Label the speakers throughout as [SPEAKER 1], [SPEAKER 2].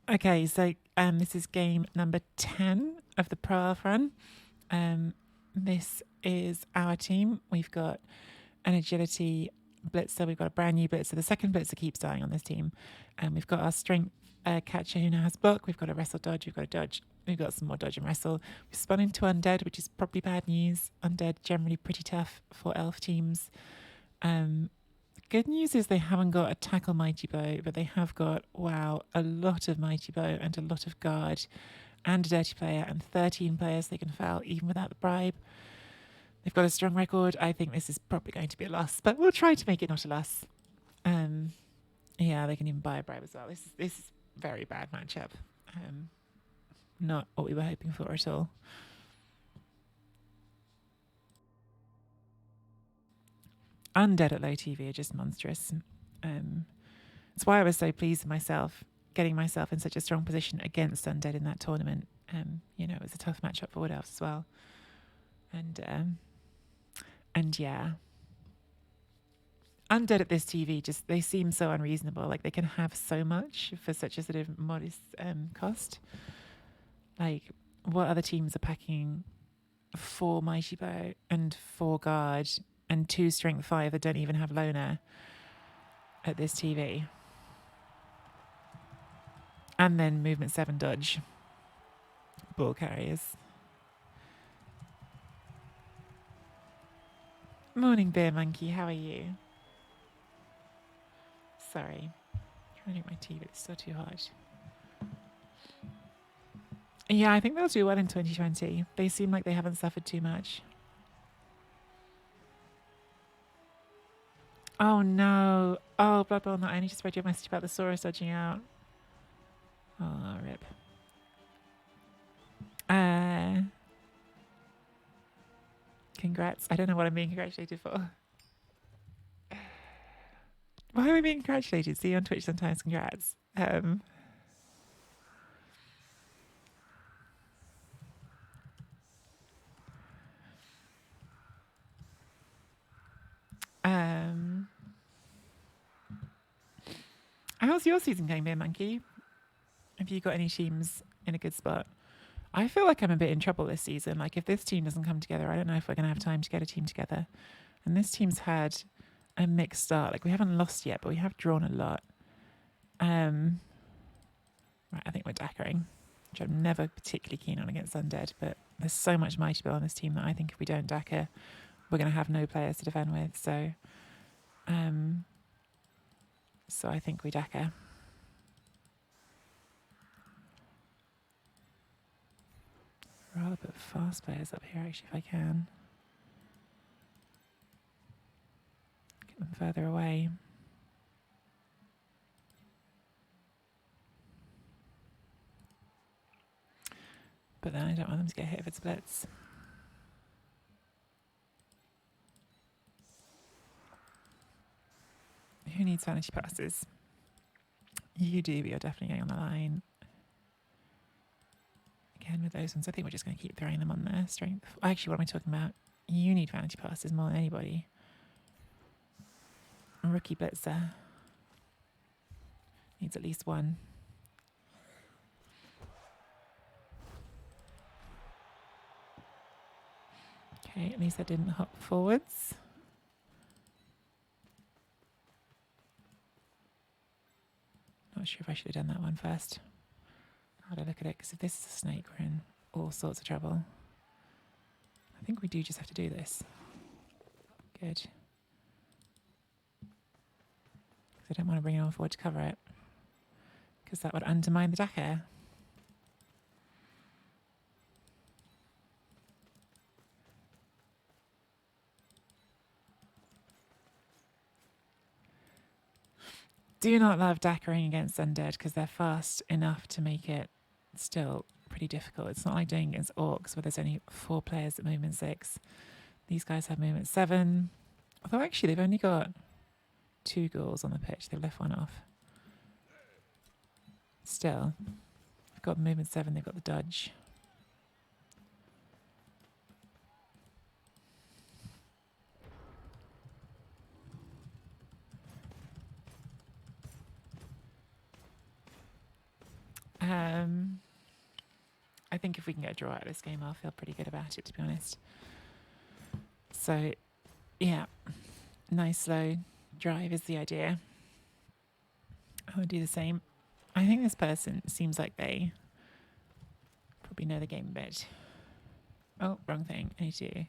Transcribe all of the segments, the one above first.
[SPEAKER 1] Okay, so this is game number 10 of the Pro Elf run. This is our team. We've got an agility blitzer. We've got a brand new blitzer. The second blitzer keeps dying on this team. We've got our strength catcher who now has block. We've got a wrestle dodge. We've got a dodge. We've got some more dodge and wrestle. We've spun into undead, which is probably bad news. Undead generally pretty tough for elf teams. Good news is they haven't got a tackle mighty bow, but they have got, wow, a lot of mighty bow and a lot of guard and a dirty player and 13 players they can foul even without the bribe. They've got a strong record. I think this is probably going to be a loss, but we'll try to make it not a loss. Yeah, they can even buy a bribe as well. This is very bad matchup. Not what we were hoping for at all. Undead at low TV are just monstrous. That's why I was so pleased with myself, getting myself in such a strong position against Undead in that tournament. It was a tough matchup for Wood Elves as well. And yeah, Undead at this TV they seem so unreasonable. Like they can have so much for such a sort of modest cost. Like what other teams are packing 4 Mighty Bow and 4 Guard and 2 Strength 5 that don't even have Loner at this TV. And then Movement 7 Dodge. Ball carriers. Morning, Beer Monkey. How are you? Sorry. I'm trying to drink my tea, but it's still too hot. Yeah, I think they'll do well in 2020. They seem like they haven't suffered too much. Oh no. Oh, Blood Bowl, I only just read your message about the Saurus dodging out. Oh, rip. Congrats. I don't know what I'm being congratulated for. Why are we being congratulated? See you on Twitch sometimes. Congrats. How's your season going, Beer Monkey? Have you got any teams in a good spot? I feel like I'm a bit in trouble this season. Like if this team doesn't come together, I don't know if we're going to have time to get a team together. And this team's had a mixed start. Like we haven't lost yet, but we have drawn a lot. Right, I think we're dackering, which I'm never particularly keen on against Undead, but there's so much Mighty Bill on this team that I think if we don't dacker, we're going to have no players to defend with. So I think we dacker. Rather put fast players up here actually if I can. Get them further away. But then I don't want them to get hit if it splits. Who needs vanity passes? You do, but you're definitely getting on the line. Again with those ones, I think we're just going to keep throwing them on there. Strength. Actually, what am I talking about? You need vanity passes more than anybody. Rookie blitzer needs at least one. Okay, at least I didn't hop forwards. Not sure if I should have done that one first. How do I look at it? Because if this is a snake, we're in all sorts of trouble. I think we do just have to do this. Good. Because I don't want to bring anyone forward to cover it. Because that would undermine the dacker. Do not love dackering against undead because they're fast enough to make it still pretty difficult. It's not like doing against orcs where there's only 4 players at movement 6. These guys have movement 7. Although actually they've only got 2 ghouls on the pitch. They've left one off. Still, they've got movement 7. They've got the dodge. I think if we can get a draw out of this game, I'll feel pretty good about it, to be honest. So, yeah, nice slow drive is the idea. I would do the same. I think this person seems like they probably know the game a bit. Oh, wrong thing. I need to.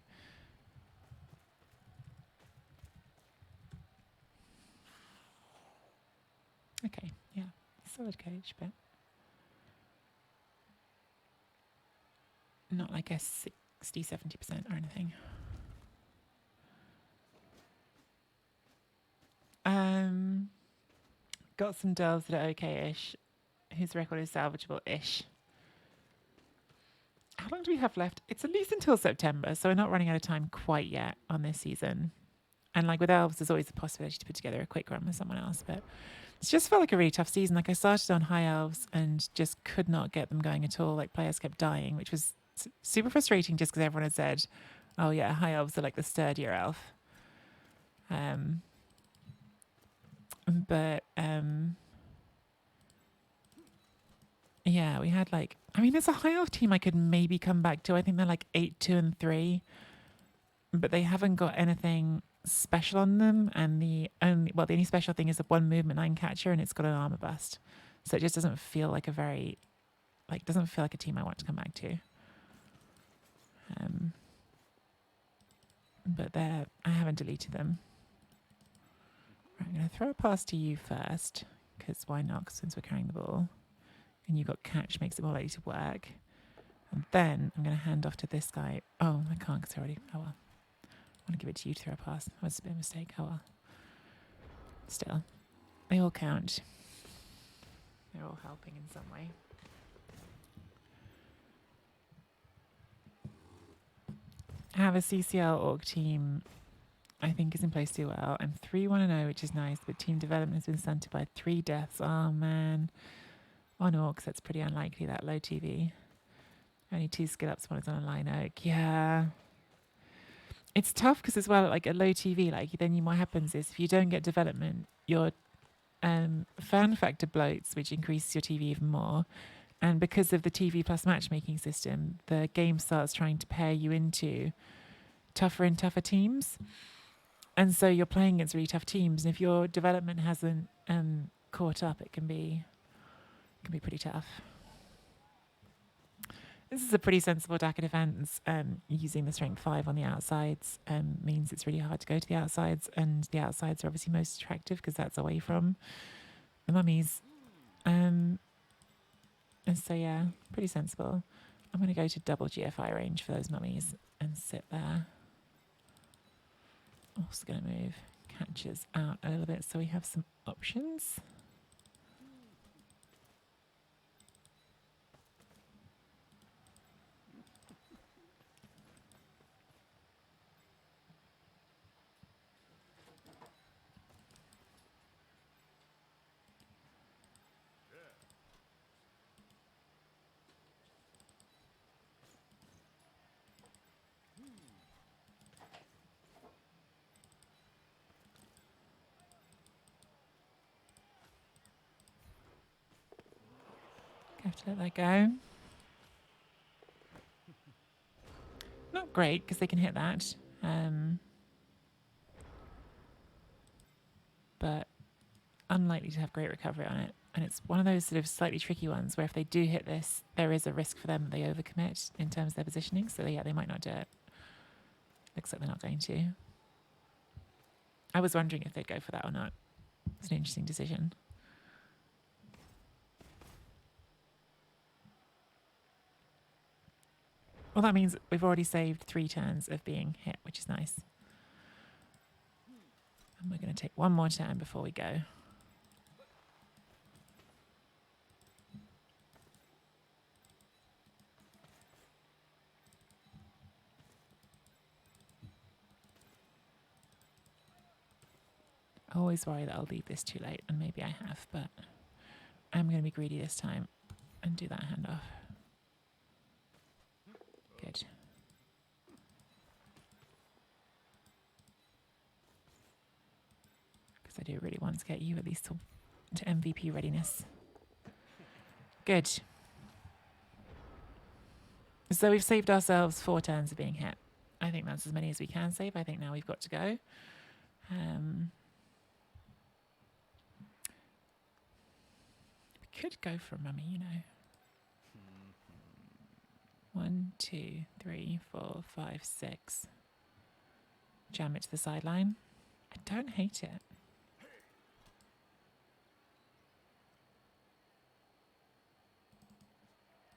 [SPEAKER 1] Okay, yeah, solid coach, but not like a 60-70% or anything. Got some delves that are okay-ish. His record is salvageable-ish. How long do we have left? It's at least until September, so we're not running out of time quite yet on this season. And like with elves, there's always the possibility to put together a quick run with someone else, but it's just felt like a really tough season. Like I started on high elves and just could not get them going at all. Like players kept dying, which was super frustrating just because everyone had said, oh yeah, high elves are like the sturdier elf. But yeah, we had like, I mean, there's a high elf team I could maybe come back to. I think they're like 8, 2, and 3, but they haven't got anything special on them. And the only special thing is a 1 movement 9 catcher, and it's got an armor bust. So it just doesn't feel like doesn't feel like a team I want to come back to. But I haven't deleted them. Right, I'm going to throw a pass to you first, because why not? Since we're carrying the ball. And you've got catch, makes it more likely to work. And then I'm going to hand off to this guy. Oh, I can't because I already... Oh, well. I want to give it to you to throw a pass. That was a bit of a mistake. Oh, well. Still. They all count. They're all helping in some way. I have a CCL org team I think is in place too well. I'm 3-1-0, which is nice, but team development has been stunted by 3 deaths. Oh, man. On orcs, that's pretty unlikely, that low TV. Only 2 skill ups, one is on a line oak. Yeah. It's tough because as well, like a low TV, like then what happens is if you don't get development, your fan factor bloats, which increases your TV even more. And because of the TV plus matchmaking system, the game starts trying to pair you into tougher and tougher teams. And so you're playing against really tough teams. And if your development hasn't caught up, it can be pretty tough. This is a pretty sensible Daka defense. Using the strength 5 on the outsides means it's really hard to go to the outsides, and the outsides are obviously most attractive because that's away from the mummies. And so yeah, pretty sensible. I'm going to go to double GFI range for those mummies and sit there. Also going to move catches out a little bit so we have some options. Have to let that go. Not great because they can hit that. But unlikely to have great recovery on it. And it's one of those sort of slightly tricky ones where if they do hit this, there is a risk for them that they overcommit in terms of their positioning. So yeah, they might not do it. Looks like they're not going to. I was wondering if they'd go for that or not. It's an interesting decision. Well, that means we've already saved 3 turns of being hit, which is nice. And we're going to take 1 more turn before we go. I always worry that I'll leave this too late, and maybe I have, but I'm going to be greedy this time and do that handoff. Good. Because I do really want to get you at least to MVP readiness. Good. So we've saved ourselves 4 turns of being hit. I think that's as many as we can save. I think now we've got to go. We could go for a mummy, you know. 1, 2, 3, 4, 5, 6. Jam it to the sideline. I don't hate it.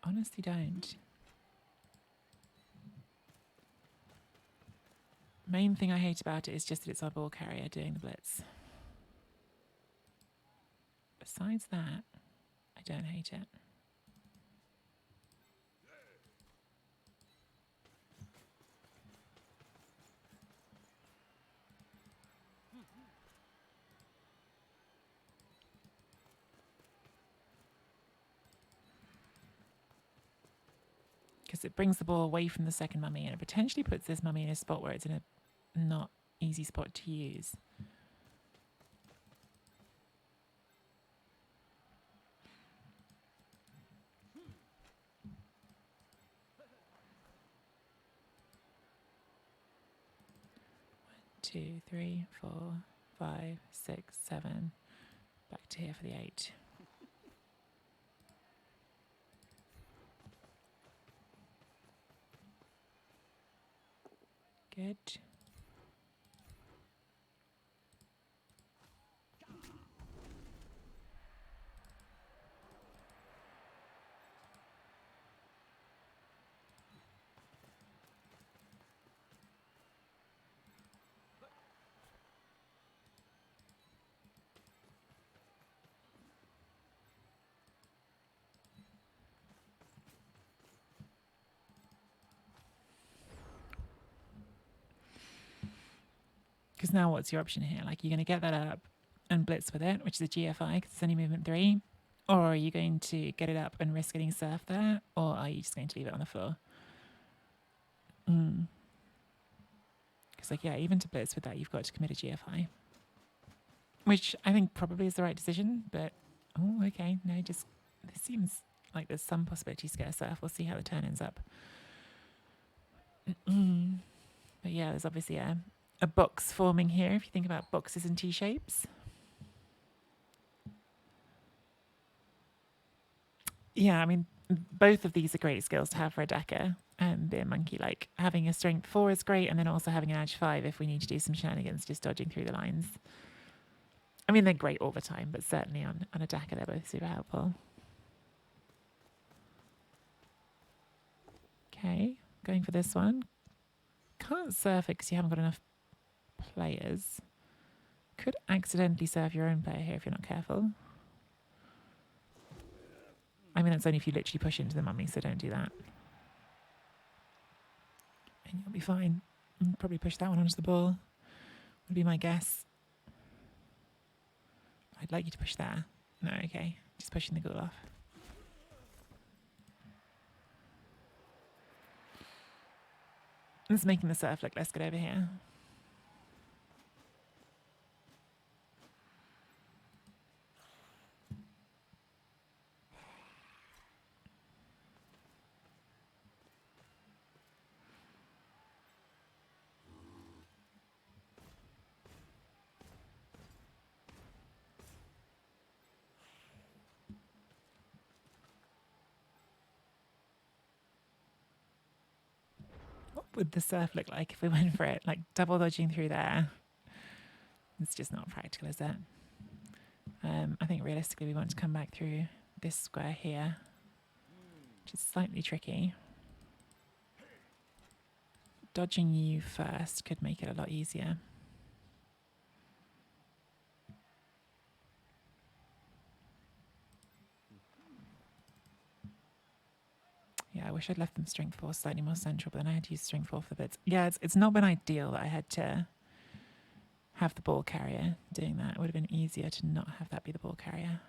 [SPEAKER 1] Honestly don't. Main thing I hate about it is just that it's our ball carrier doing the blitz. Besides that, I don't hate it. Because it brings the ball away from the second mummy and it potentially puts this mummy in a spot where it's in a not easy spot to use. Two, 3, 4, 5, 6, 7. Back to here for the 8. Good. Because now what's your option here? Like, you're going to get that up and blitz with it, which is a GFI because it's only movement 3. Or are you going to get it up and risk getting surf there? Or are you just going to leave it on the floor? Because, like, yeah, even to blitz with that, you've got to commit a GFI. Which I think probably is the right decision. But, oh, okay. No, just, this seems like there's some possibility to get a surf. We'll see how the turn ends up. But yeah, there's obviously a box forming here, if you think about boxes and T-shapes. Yeah, I mean, both of these are great skills to have for a decker and be a monkey. Like, having a strength 4 is great, and then also having an edge 5 if we need to do some shenanigans, just dodging through the lines. I mean, they're great all the time, but certainly on a decker, they're both super helpful. Okay, going for this one. Can't surf it because you haven't got enough players. Could accidentally serve your own player here if you're not careful. I mean, that's only if you literally push into the mummy, so don't do that. And you'll be fine. Probably push that one onto the ball, would be my guess. I'd like you to push there. No, okay. Just pushing the goal off. It's making the surf look less good over here. What would the surf look like if we went for it? Like double dodging through there. It's just not practical, is it? I think realistically we want to come back through this square here, which is slightly tricky. Dodging you first could make it a lot easier. Yeah, I wish I'd left them strength 4 slightly more central, but then I had to use strength 4 for the bits. Yeah, it's not been ideal that I had to have the ball carrier doing that. It would have been easier to not have that be the ball carrier.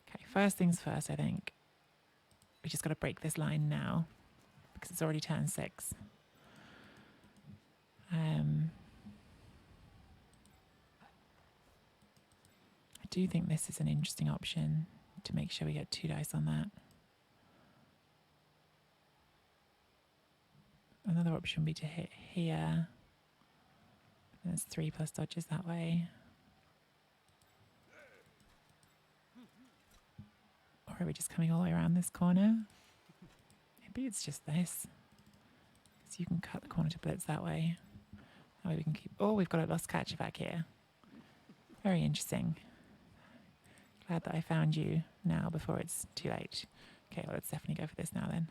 [SPEAKER 1] Okay, first things first, I think. We just got to break this line now because it's already turn 6. I do think this is an interesting option to make sure we get 2 dice on that. Another option would be to hit here. There's 3 plus dodges that way. Or are we just coming all the way around this corner? Maybe it's just this. So you can cut the corner to blitz that way. That way we can keep... Oh, we've got a lost catcher back here. Very interesting. Glad that I found you now before it's too late. Okay, well, let's definitely go for this now then.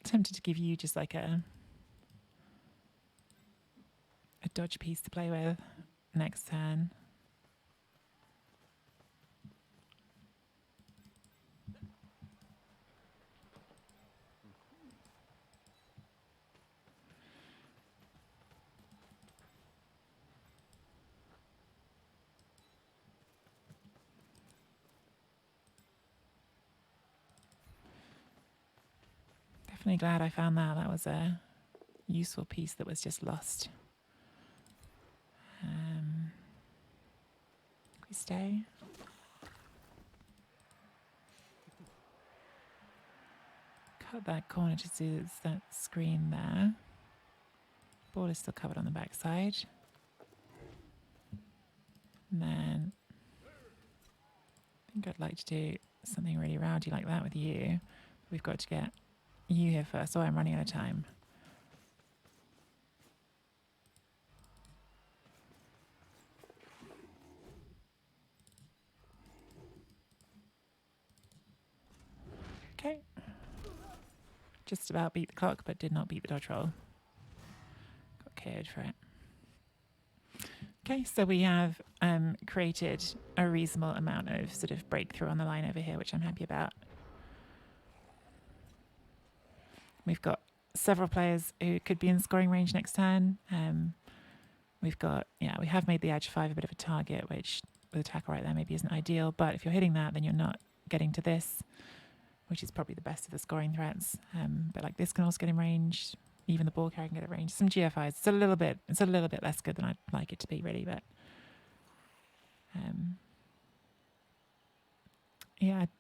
[SPEAKER 1] Tempted to give you just like a dodge piece to play with next turn. Definitely glad I found that. That was a useful piece that was just lost. We stay. Cut that corner to do that screen there. Ball is still covered on the back side. And then I think I'd like to do something really rowdy like that with you. We've got to get you here first. Oh, I'm running out of time. Okay. Just about beat the clock, but did not beat the dodge roll. Got KO'd for it. Okay, so we have created a reasonable amount of sort of breakthrough on the line over here, which I'm happy about. We've got several players who could be in scoring range next turn. We've got, we have made the edge 5 a bit of a target, which with a tackle right there maybe isn't ideal, but if you're hitting that, then you're not getting to this, which is probably the best of the scoring threats. But like this can also get in range. Even the ball carrier can get in range. Some GFIs. It's a little bit less good than I'd like it to be, really. But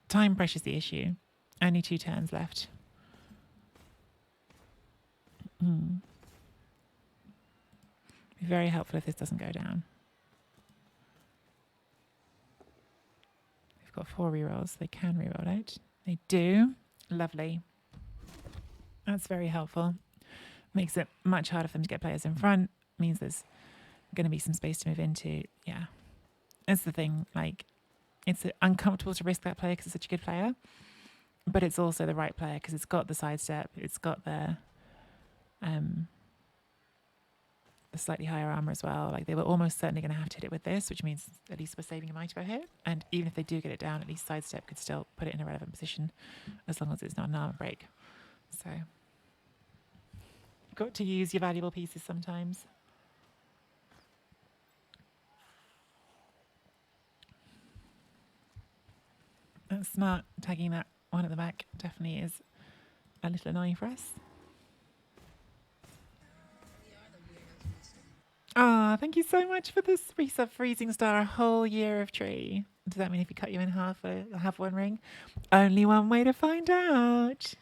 [SPEAKER 1] time pressure's the issue. Only 2 turns left. Be very helpful if this doesn't go down. We've got 4 rerolls. They can reroll out. They do. Lovely. That's very helpful. Makes it much harder for them to get players in front. Means there's going to be some space to move into. Yeah. That's the thing. Like, it's uncomfortable to risk that player because it's such a good player. But it's also the right player because it's got the sidestep. It's got the slightly higher armor as well. Like, they were almost certainly going to have to hit it with this, which means at least we're saving a might per hit. And even if they do get it down, at least sidestep could still put it in a relevant position as long as it's not an armor break. So, got to use your valuable pieces sometimes. That's smart. Tagging that one at the back definitely is a little annoying for us. Ah, thank you so much for this resub Freezing Star, a whole year of tree. Does that mean if you cut you in half, you'll have 1 ring? Only one way to find out.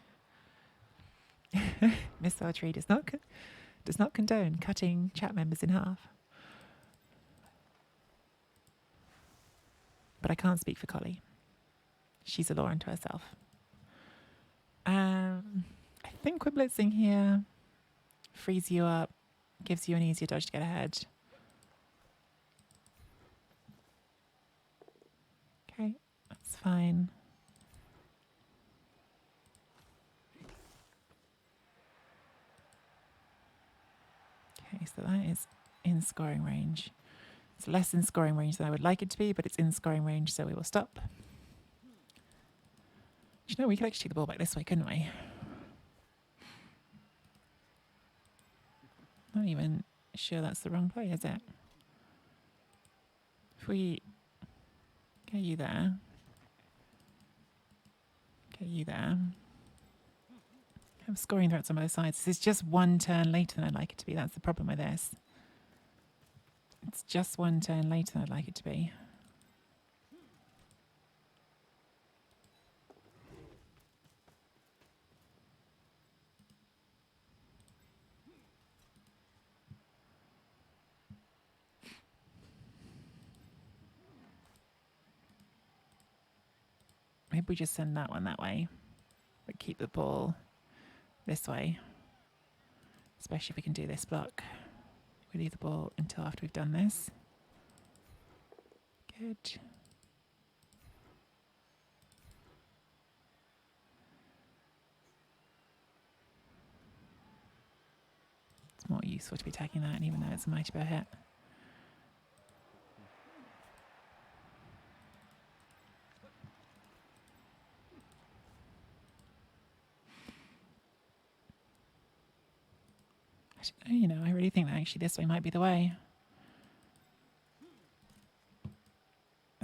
[SPEAKER 1] MisspelledTree does not condone cutting chat members in half. But I can't speak for Collie. She's a law unto herself. I think we're blitzing here. Frees you up. Gives you an easier dodge to get ahead. Okay, that's fine. Okay, so that is in scoring range. It's less in scoring range than I would like it to be, but it's in scoring range, so we will stop. You know, we could actually take the ball back this way, couldn't we? Not even sure that's the wrong play, is it? If we get you there, have scoring threats on both sides. This is just 1 turn later than I'd like it to be. That's the problem with this. It's just 1 turn later than I'd like it to be. Maybe we just send that one that way, but keep the ball this way. Especially if we can do this block. We leave the ball until after we've done this. Good. It's more useful to be attacking that, even though it's a mighty bow hit. You know, I really think that actually this way might be the way.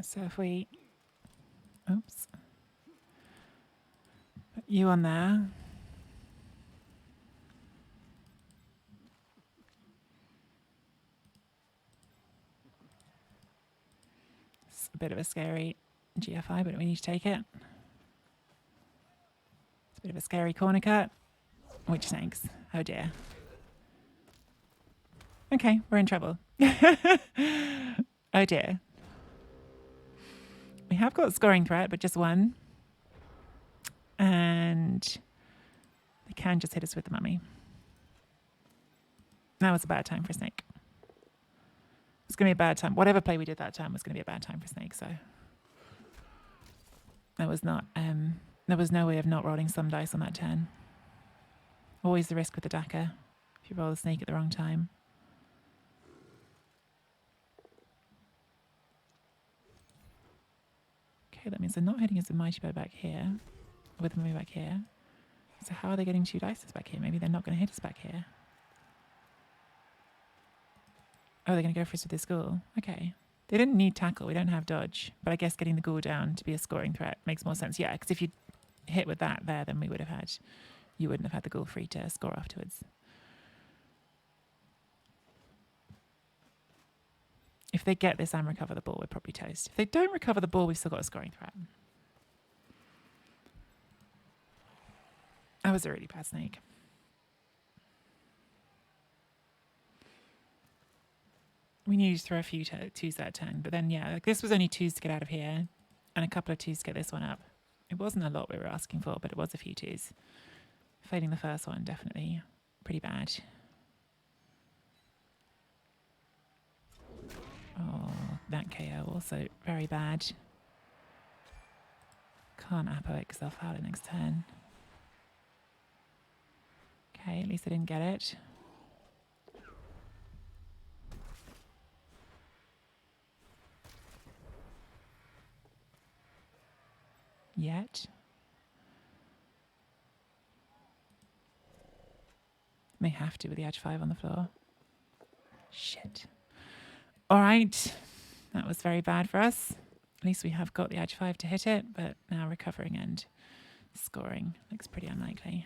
[SPEAKER 1] So if we, oops, put you on there. It's a bit of a scary GFI, but we need to take it. It's a bit of a scary corner cut. Which snakes? Oh dear. Okay, we're in trouble. Oh dear. We have got scoring threat, but just one. And they can just hit us with the mummy. That was a bad time for snake. It's going to be a bad time. Whatever play we did that time was going to be a bad time for snake, so. That was not, there was no way of not rolling some dice on that turn. Always the risk with the Daka, if you roll the snake at the wrong time. Okay, that means they're not hitting us with mighty bow back here, with the mummy back here. So how are they getting 2 dice back here? Maybe they're not going to hit us back here. Oh, they're going to go for us with this ghoul. Okay. They didn't need tackle. We don't have dodge. But I guess getting the ghoul down to be a scoring threat makes more sense. Yeah, because if you hit with that there, then we would have had... You wouldn't have had the ghoul free to score afterwards. If they get this and recover the ball, we're probably toast. If they don't recover the ball, we've still got a scoring threat. That was a really bad snake. We needed to throw a few twos that turn, but then, yeah, like this was only 2s to get out of here and a couple of 2s to get this one up. It wasn't a lot we were asking for, but it was a few 2s. Failing the first one, definitely pretty bad. Oh, that KO also very bad. Can't Apo it because they'll foul it next turn. Okay, at least I didn't get it. Yet. May have to with the edge 5 on the floor. Shit. All right. That was very bad for us. At least we have got the edge 5 to hit it, but now recovering and scoring looks pretty unlikely.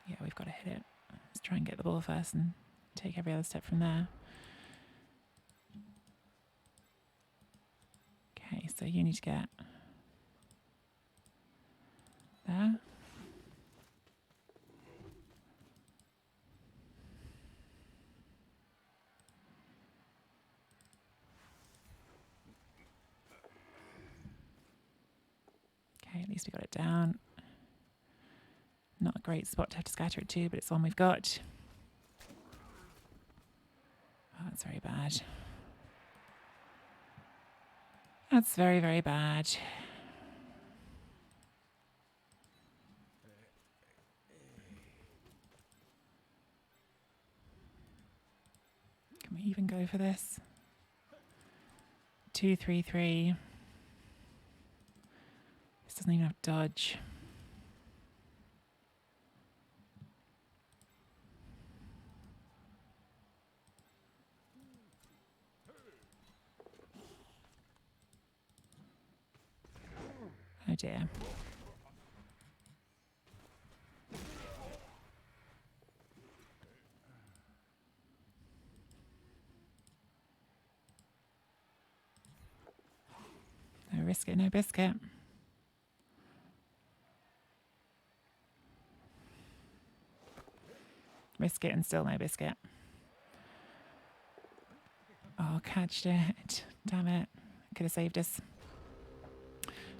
[SPEAKER 1] Yeah, we've got to hit it. Let's try and get the ball first and take every other step from there. Okay, so you need to get there. Okay, at least we got it down. Not a great spot to have to scatter it to, but it's the one we've got. Oh, that's very bad. That's very, very bad. Can we even go for this? 2, 3, 3. This doesn't even have dodge. Oh dear. No risk it, no biscuit. Risk it and still no biscuit. Oh, catched it. Damn it. could have saved us.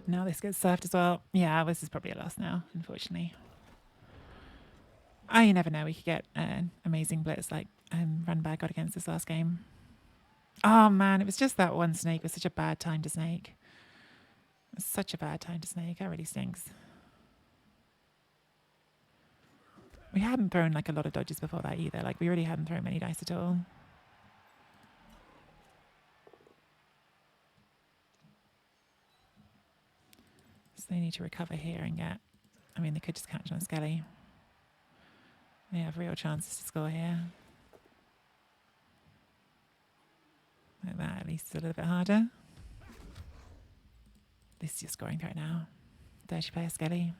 [SPEAKER 1] Now this gets surfed as well. Yeah, this is probably a loss now, unfortunately. You never know. We could get an amazing blitz like Runbag got against this last game. Oh man, it was just that one snake. It was such a bad time to snake. It was such a bad time to snake. That really stinks. We hadn't thrown like a lot of dodges before that either. Like we really hadn't thrown many dice at all. So they need to recover here and get... I mean, they could just catch on Skelly. They have real chances to score here. Like that, at least it's a little bit harder. This is your scoring threat now. Dirty player Skelly.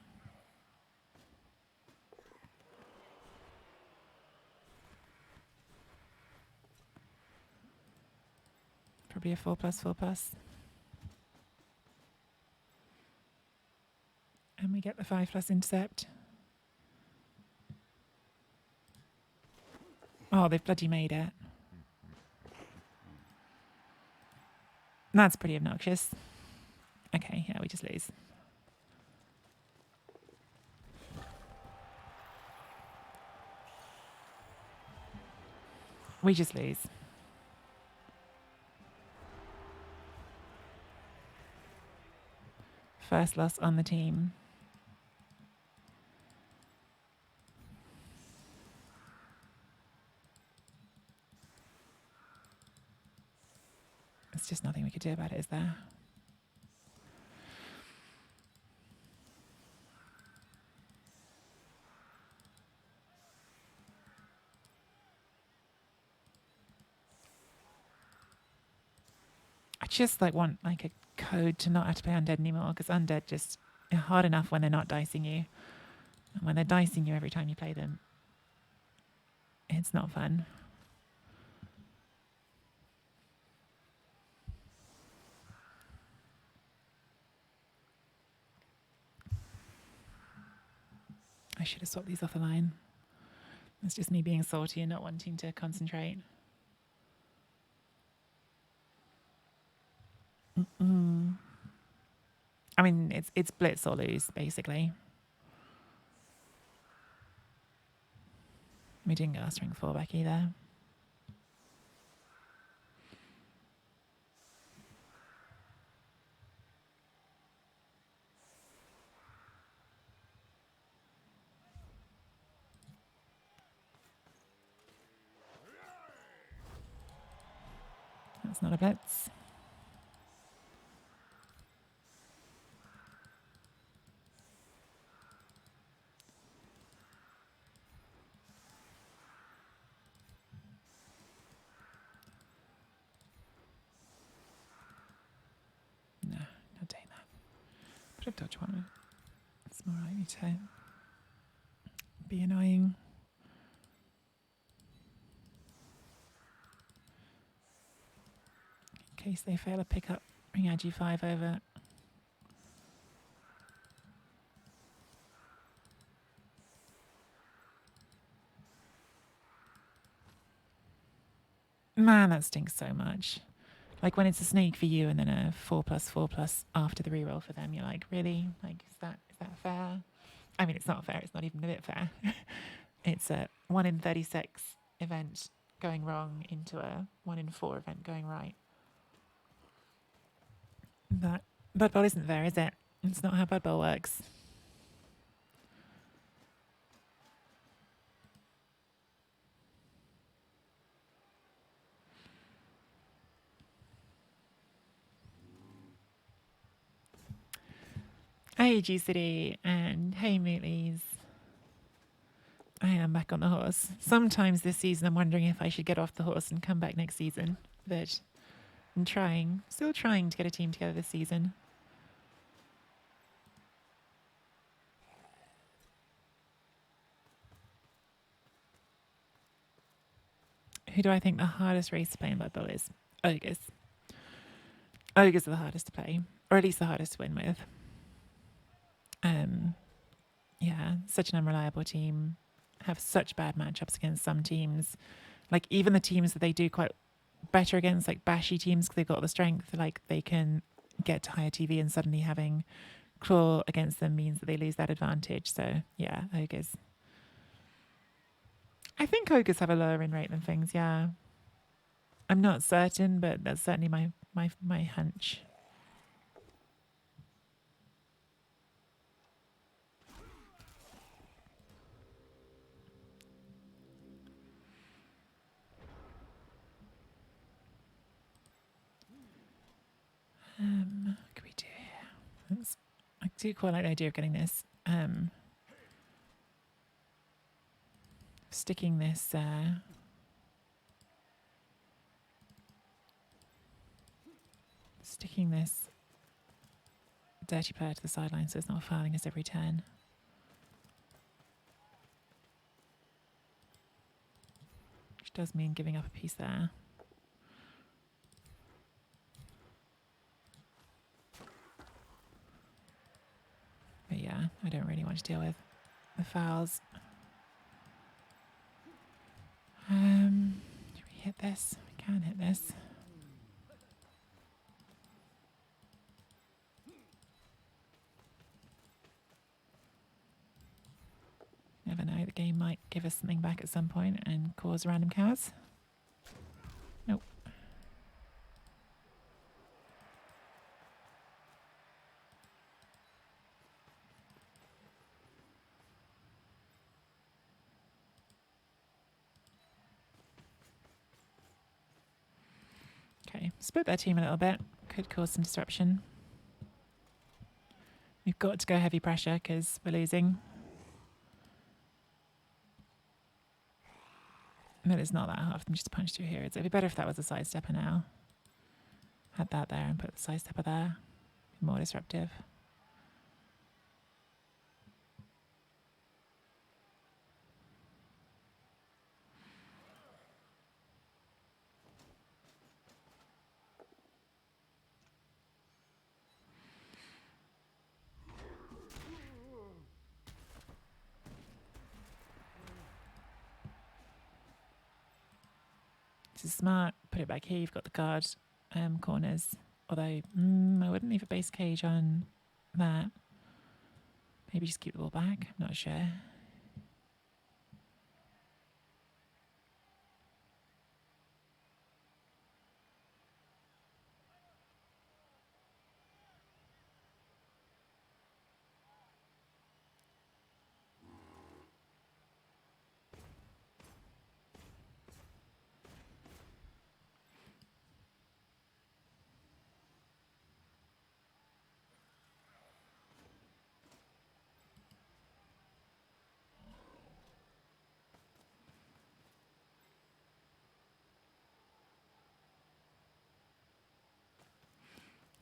[SPEAKER 1] Probably a 4+4+. And we get the 5+ intercept. Oh, they've bloody made it. That's pretty obnoxious. Okay, yeah, we just lose. We just lose. First loss on the team. There's just nothing we could do about it, is there? I just want a code to not have to play undead anymore, because undead just are hard enough when they're not dicing you. And when they're dicing you every time you play them, it's not fun. I should have swapped these off the line. It's just me being salty and not wanting to concentrate. I mean, it's blitz or lose, basically. We didn't get our strength 4 back either. That's not a blitz. No, not doing that. Put a dodge one. It's more likely to be annoying. In case they fail a pickup, bring our G5 over. Man, that stinks so much. Like when it's a snake for you and then a 4+4+ after the reroll for them, you're like, really? Like, is that fair? I mean, it's not fair. It's not even a bit fair. It's a 1 in 36 event going wrong into a 1 in 4 event going right. But Blood Bowl isn't fair, is it? It's not how Blood Bowl works. Hey G City and hey Mootlies. I am back on the horse. Sometimes this season I'm wondering if I should get off the horse and come back next season. But I'm still trying to get a team together this season. Who do I think the hardest race to play in Blood Bowl is? Ogres. Ogres are the hardest to play, or at least the hardest to win with. Yeah, such an unreliable team. Have such bad matchups against some teams. Like even the teams that they do quite better against like bashy teams because they've got the strength. Like they can get to higher TV, and suddenly having claw against them means that they lose that advantage. So yeah, ogres. I think ogres have a lower win rate than things. Yeah, I'm not certain, but that's certainly my hunch. What can we do here? I do quite like the idea of getting this. Sticking this. Sticking this dirty player to the sideline so it's not fouling us every turn. Which does mean giving up a piece there. But yeah, I don't really want to deal with the fouls. Should we hit this? We can hit this. Never know, the game might give us something back at some point and cause random cows. Nope. Okay, split their team a little bit. Could cause some disruption. We've got to go heavy pressure because we're losing. But it's not that hard for them just to punch through here. It'd be better if that was a sidestepper now. Had that there and put the sidestepper there. Be more disruptive. This is smart. Put it back here. You've got the guard corners. Although I wouldn't leave a base cage on that. Maybe just keep the ball back. I'm not sure.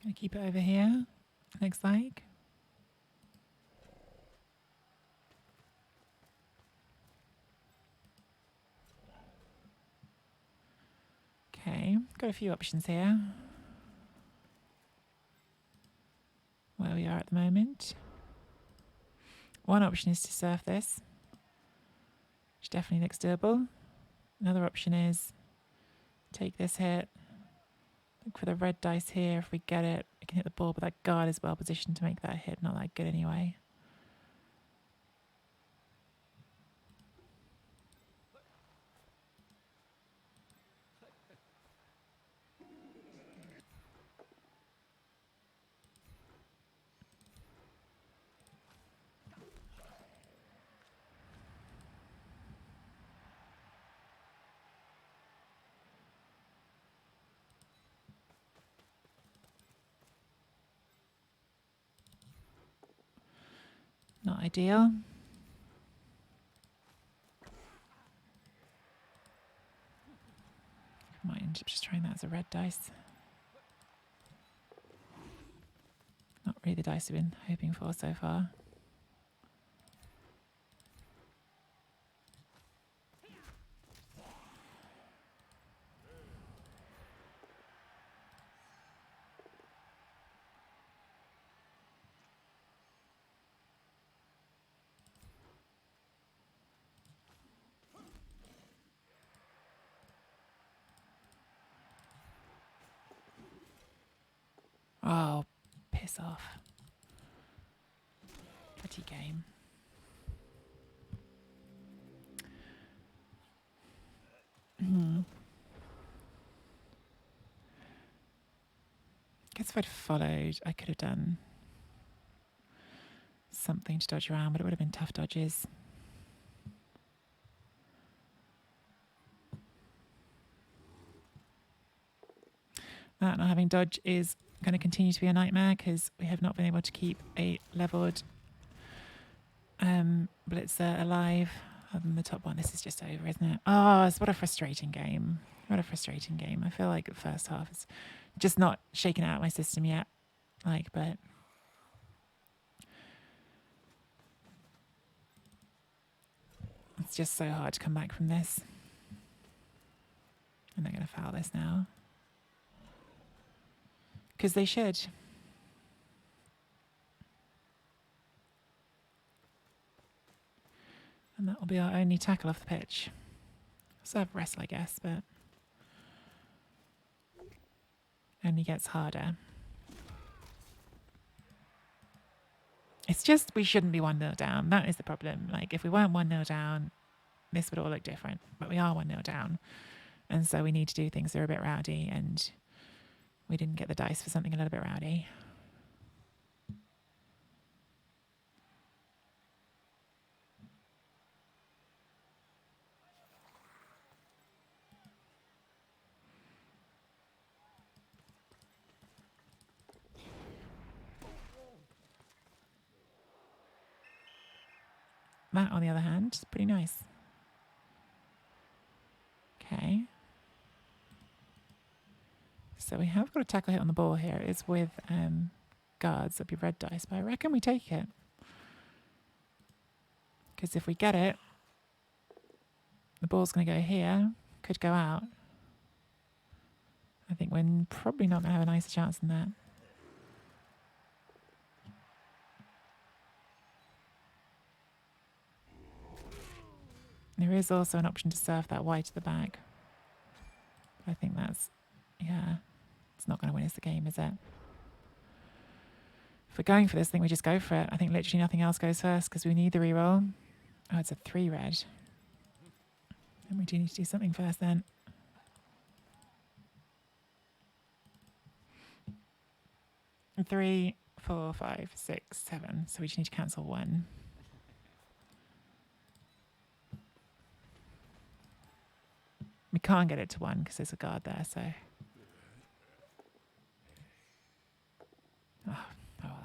[SPEAKER 1] Gonna keep it over here. Looks like. Okay, got a few options here. Where we are at the moment. One option is to surf this, which definitely looks doable. Another option is take this hit. Look for the red dice here. If we get it, we can hit the ball, but that guard is well positioned to make that hit. Not that good anyway. Not ideal. Might end up just trying that as a red dice. Not really the dice we've been hoping for so far. Oh, piss off. Bloody game. Guess if I'd followed, I could have done something to dodge around, but it would have been tough dodges. That not having dodge is going to continue to be a nightmare because we have not been able to keep a leveled blitzer alive. Other than the top one, this is just over, isn't it? Oh, what a frustrating game. What a frustrating game. I feel like the first half is just not shaken out of my system yet. But it's just so hard to come back from this. And they're going to foul this now. Because they should. And that will be our only tackle off the pitch. Serve wrestle, I guess, but only gets harder. It's just we shouldn't be 1-0 down. That is the problem. If we weren't 1-0 down, this would all look different. But we are 1-0 down. And so we need to do things that are a bit rowdy, and we didn't get the dice for something a little bit rowdy. That, on the other hand, is pretty nice. Okay. So we have got a tackle hit on the ball here. It's with guards. That'd be red dice, but I reckon we take it. Because if we get it, the ball's going to go here. Could go out. I think we're probably not going to have a nicer chance than that. There is also an option to surf that wide to the back. But I think that's, yeah, it's not going to win us the game, is it? If we're going for this, I think we just go for it. I think literally nothing else goes first because we need the reroll. Oh, it's a 3 red. And we do need to do something first then. And 3, 4, 5, 6, 7. So we just need to cancel 1. We can't get it to 1 because there's a guard there, so. Oh well.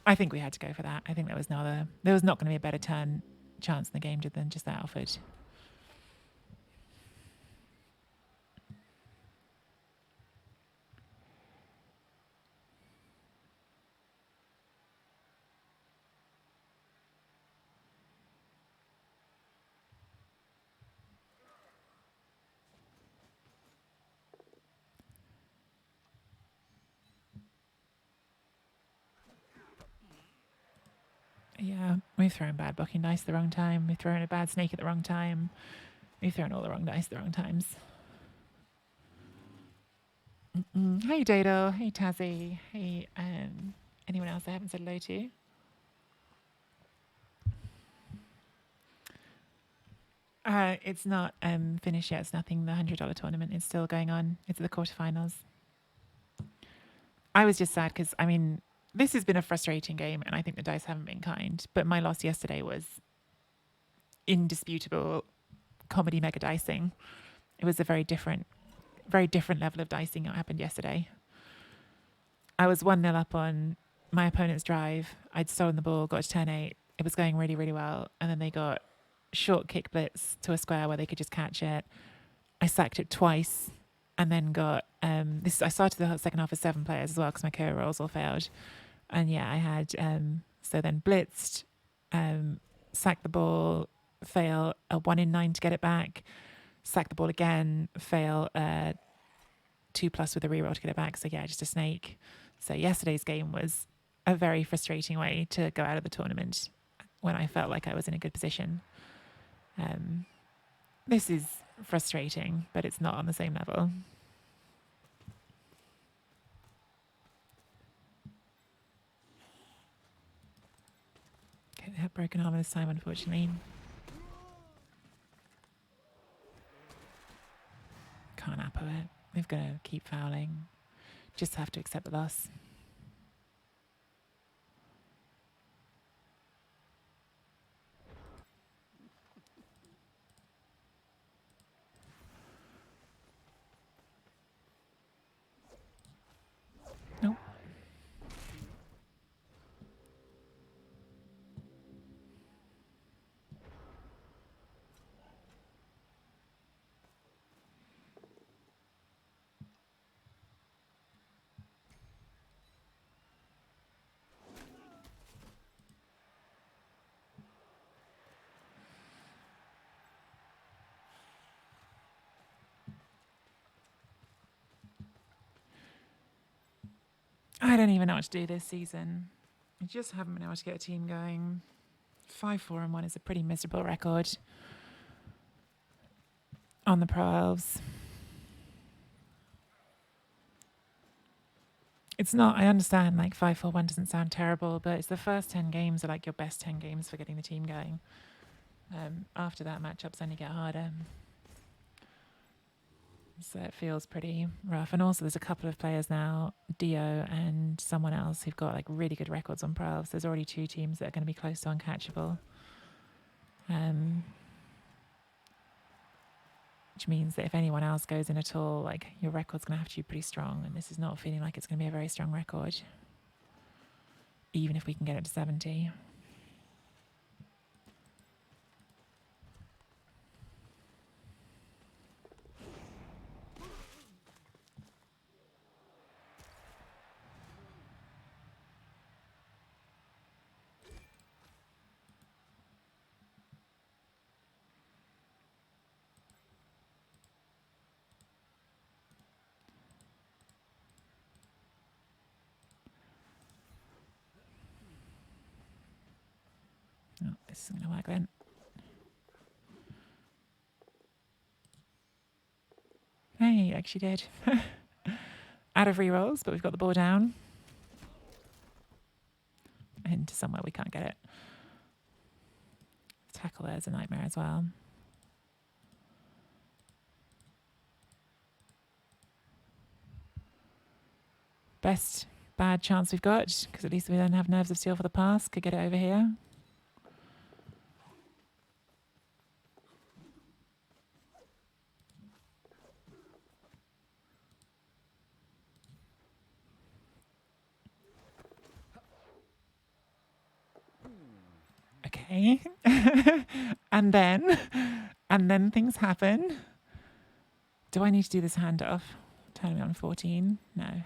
[SPEAKER 1] I think we had to go for that. I think there was not going to be a better chance in the game than just that offered. Yeah, we've thrown bad booking dice the wrong time. We've thrown a bad snake at the wrong time. We've thrown all the wrong dice the wrong times. Hey Dodo, hey Tazzy, hey anyone else I haven't said hello to? It's not finished yet. It's nothing. The $100 tournament is still going on. It's the quarterfinals. I was just sad because, I mean, this has been a frustrating game and I think the dice haven't been kind. But my loss yesterday was indisputable comedy mega dicing. It was a very different level of dicing that happened yesterday. I was 1-0 up on my opponent's drive. I'd stolen the ball, got to turn 8. It was going really, really well. And then they got short kick blitz to a square where they could just catch it. I sacked it twice and then got I started the second half with 7 players as well because my co rolls all failed. And yeah, I had so then blitzed, sacked the ball, fail a 1 in 9 to get it back, sack the ball again, fail 2+ with a reroll to get it back. So yeah, just a snake. So yesterday's game was a very frustrating way to go out of the tournament when I felt like I was in a good position. This is frustrating, but it's not on the same level. broken armor this time, unfortunately. Can't appo it. They've got to keep fouling. Just have to accept the loss. Nope. I don't even know what to do this season. I just haven't been able to get a team going. 5-4-1 is a pretty miserable record on the Pro Elves. It's not, I understand, like 5-4-1 doesn't sound terrible, but it's the first 10 games are like your best 10 games for getting the team going. After that, matchups only get harder. So it feels pretty rough. And also there's a couple of players now, Dio and someone else, who've got like really good records on Pro Elves. There's already 2 teams that are going to be close to uncatchable. Which means that if anyone else goes in at all, like your record's going to have to be pretty strong. And this is not feeling like it's going to be a very strong record, even if we can get it to 70. Oh, this isn't going to work then. Hey, it actually did. Out of rerolls, but we've got the ball down. Into somewhere we can't get it. Tackle there's a nightmare as well. Best bad chance we've got, because at least we don't have Nerves of Steel for the pass. Could get it over here. Okay. and then things happen. Do I need to do this handoff? Turn me on 14? No.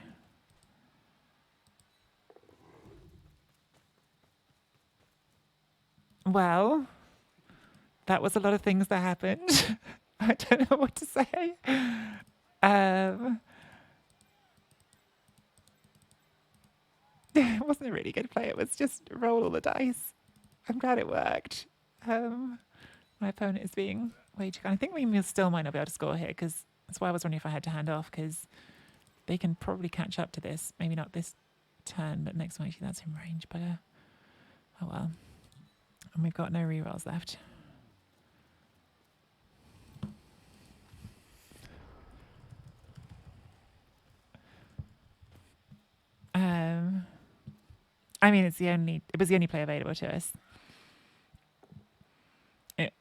[SPEAKER 1] Well, that was a lot of things that happened. I don't know what to say. It wasn't a really good play. It was just roll all the dice. I'm glad it worked. My opponent is being way too kind. I think we still might not be able to score here, because that's why I was wondering if I had to hand off, because they can probably catch up to this. Maybe not this turn, but next one. Actually, that's in range. But oh well. And we've got no rerolls left. I mean, it was the only play available to us.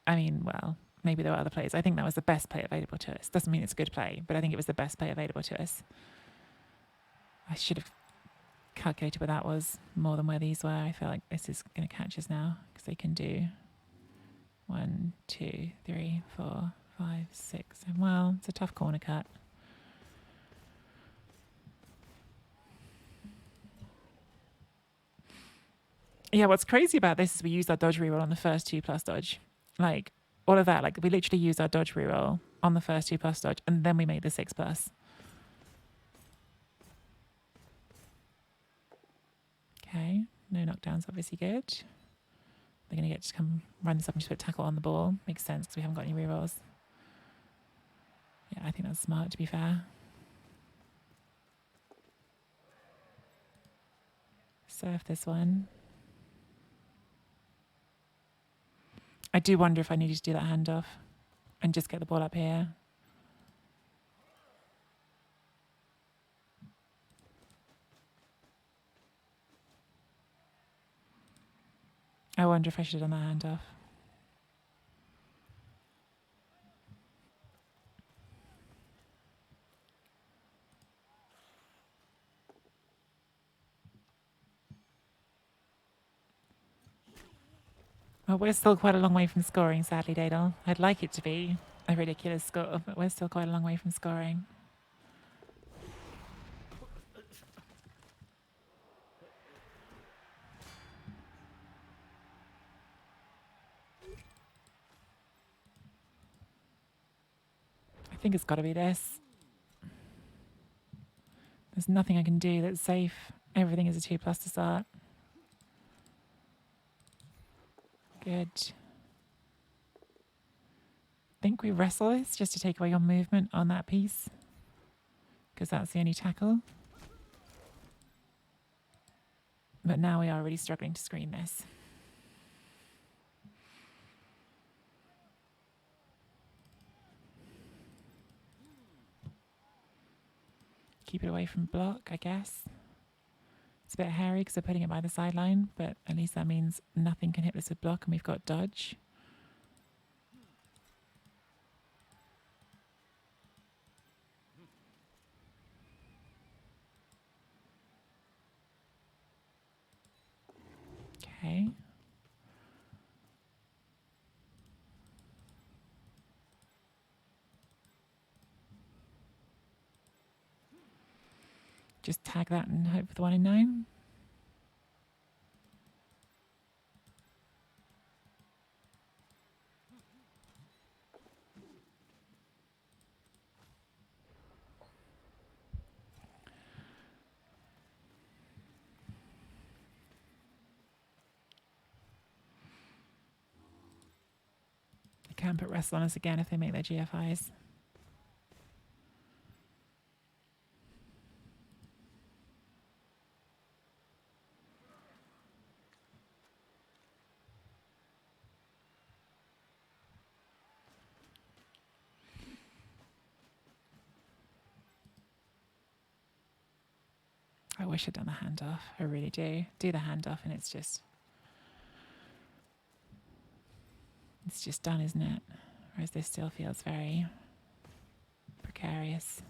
[SPEAKER 1] Well, maybe there were other plays. I think that was the best play available to us. Doesn't mean it's a good play, but I think it was the best play available to us. I should have calculated where that was more than where these were. I feel like this is going to catch us now, because they can do 1, 2, 3, 4, 5, 6. And well, it's a tough corner cut. Yeah, what's crazy about this is we used our dodge reroll on the first 2+ dodge. Like, all of that. Like, we literally used our dodge reroll on the first 2+ dodge, and then we made the 6+. Okay, no knockdowns, obviously good. They're going to get to come run this up and just put tackle on the ball. Makes sense, because we haven't got any rerolls. Yeah, I think that's smart, to be fair. Surf this one. I do wonder if I needed to do that handoff and just get the ball up here. I wonder if I should have done that handoff. Well, we're still quite a long way from scoring, sadly, Dadel. I'd like it to be a ridiculous score, but we're still quite a long way from scoring. I think it's got to be this. There's nothing I can do that's safe. Everything is a 2+ to start. Good. I think we wrestle this just to take away your movement on that piece, because that's the only tackle. But now we are really struggling to screen this. Keep it away from block, I guess. It's a bit hairy because we're putting it by the sideline, but at least that means nothing can hit this with block, and we've got dodge. Okay. Just tag that and hope for the 1 in 9. They can put wrestle on us again if they make their GFIs. I wish I'd done the handoff. I really do. Do the handoff and it's just done, isn't it? Whereas this still feels very precarious.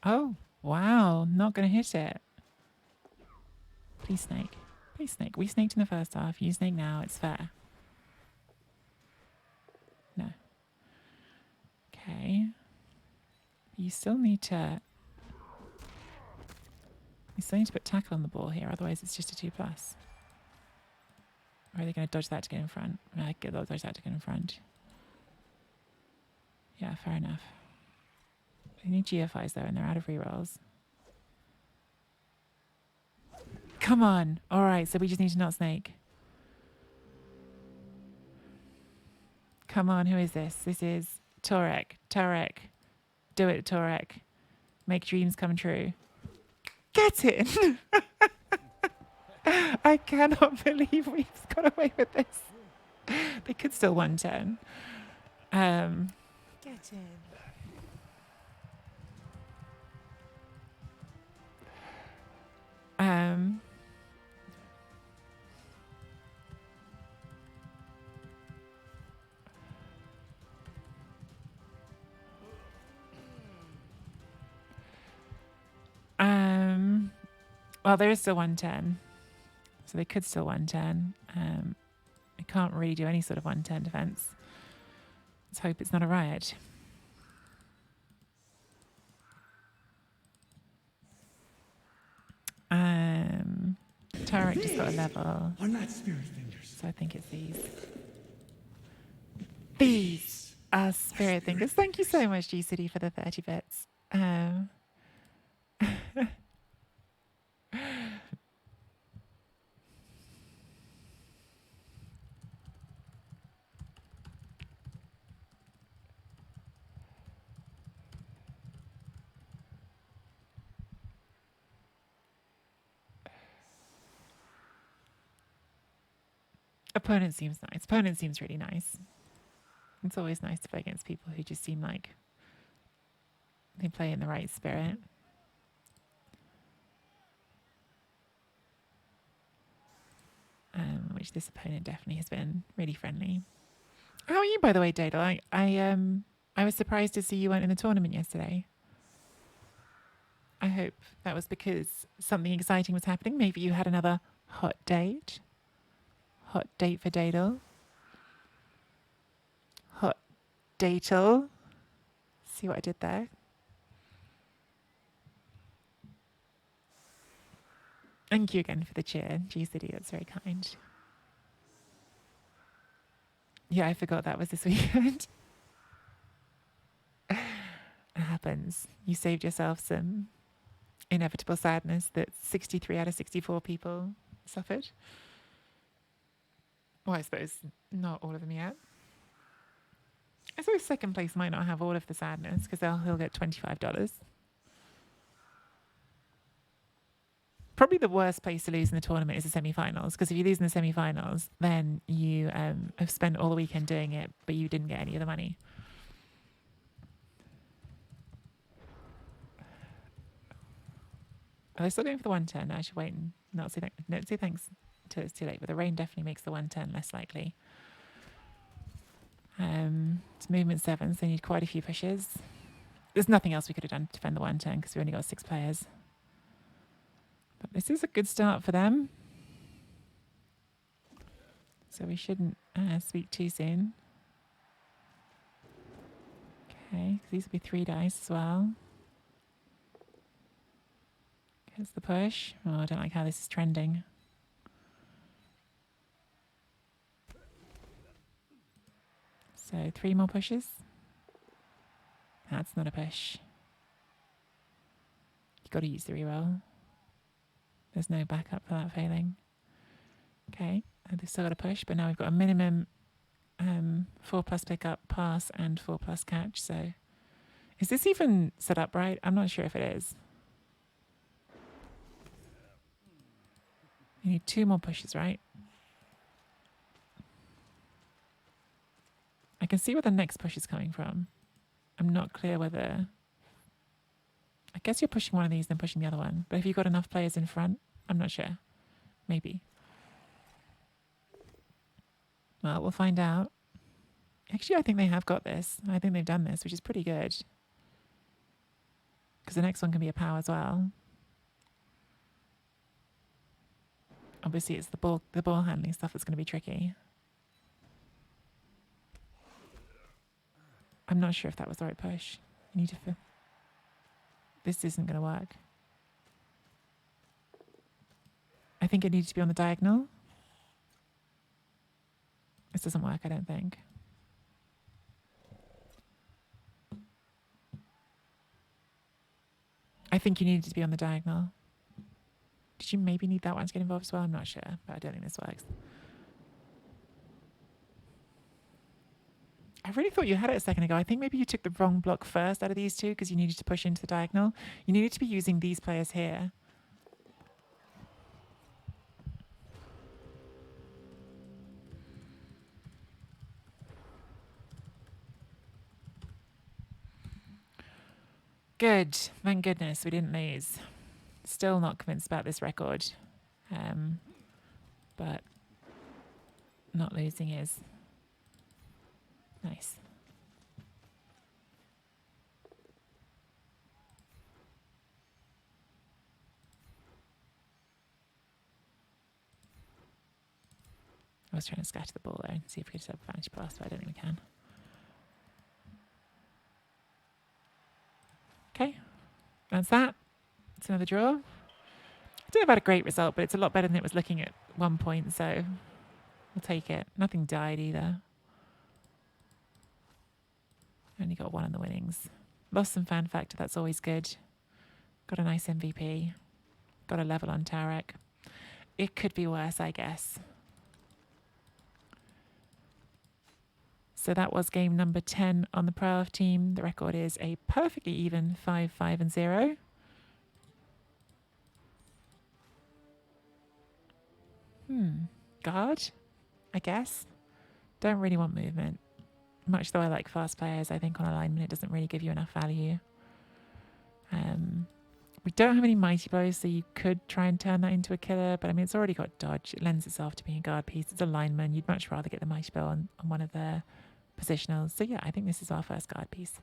[SPEAKER 1] Oh, wow. Not going to hit it. Please snake. Please snake. We snaked in the first half. You snake now. It's fair. No. Okay. You still need to put tackle on the ball here, otherwise it's just a 2+. Or are they going to dodge that to get in front? They'll dodge that to get in front. Yeah, fair enough. They need GFIs though, and they're out of rerolls. Come on! Alright, so we just need to not snake. Come on, who is this? This is Torek. Torek. Do it, Torek. Make dreams come true. Get in! I cannot believe we've got away with this. They could still 110. Get in. Well, there is still 110. So they could still 110. I can't really do any sort of 110 defense. Let's hope it's not a riot. Tarek just got a level. Are not spirit fingers. So I think it's these. These are spirit fingers. Thank you so much, GCD, for the 30 bits. Opponent seems nice. Opponent seems really nice. It's always nice to play against people who just seem like they play in the right spirit. Which this opponent definitely has been really friendly. How are you, by the way, Dadel? I was surprised to see you weren't in the tournament yesterday. I hope that was because something exciting was happening. Maybe you had another hot date. Hot date for Dadel. Hot Datel. See what I did there? Thank you again for the cheer, G-City. That's very kind. Yeah, I forgot that was this weekend. It happens. You saved yourself some inevitable sadness that 63 out of 64 people suffered. Well, I suppose not all of them yet. I suppose second place might not have all of the sadness because he'll get $25. Probably the worst place to lose in the tournament is the semi-finals, because if you lose in the semi-finals, then you have spent all the weekend doing it, but you didn't get any of the money. Are they still going for the 110? I should wait and not say thanks until it's too late, but the rain definitely makes the 110 less likely. It's movement 7, so they need quite a few pushes. There's nothing else we could have done to defend the 110 because we only got 6 players. But this is a good start for them. So we shouldn't speak too soon. Okay, these will be 3 dice as well. Here's the push. Oh, I don't like how this is trending. So 3 more pushes. That's not a push. You've got to use the reroll. There's no backup for that failing. Okay, and they've still got a push, but now we've got a minimum 4+ pickup, pass, and 4+ catch. So is this even set up right? I'm not sure if it is. You need 2 more pushes, right? I can see where the next push is coming from. I'm not clear whether... I guess you're pushing one of these, then pushing the other one. But have you got enough players in front? I'm not sure. Maybe. Well, we'll find out. Actually, I think they have got this. I think they've done this, which is pretty good. Because the next one can be a power as well. Obviously, it's the ball handling stuff that's going to be tricky. I'm not sure if that was the right push. You need to... This isn't going to work. I think it needs to be on the diagonal. This doesn't work, I don't think. I think you needed to be on the diagonal. Did you maybe need that one to get involved as well? I'm not sure, but I don't think this works. I really thought you had it a second ago. I think maybe you took the wrong block first out of these two because you needed to push into the diagonal. You needed to be using these players here. Good. Thank goodness we didn't lose. Still not convinced about this record. But not losing is nice. I was trying to scatter the ball there and see if we could set up a vantage pass, but I don't think we can. Okay, that's that. It's another draw. I don't know about a great result, but it's a lot better than it was looking at one point, so we'll take it. Nothing died either. Only got 1 on the winnings. Lost some fan factor, that's always good. Got a nice MVP. Got a level on Tarek. It could be worse, I guess. So that was game number 10 on the Pro team. The record is a perfectly even 5-5-0. Guard. I guess. Don't really want movement. Much though I like fast players, I think on alignment it doesn't really give you enough value. We don't have any mighty blows, so you could try and turn that into a killer, but I mean, it's already got dodge. It lends itself to being a guard piece. It's a lineman. You'd much rather get the mighty blow on one of the positionals. So yeah, I think this is our first guard piece.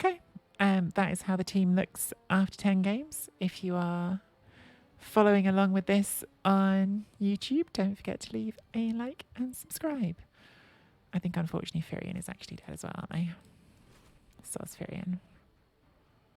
[SPEAKER 1] Okay, that is how the team looks after 10 games. If you are following along with this on YouTube, don't forget to leave a like and subscribe. I think unfortunately Firion is actually dead as well, aren't they? Soz Firion.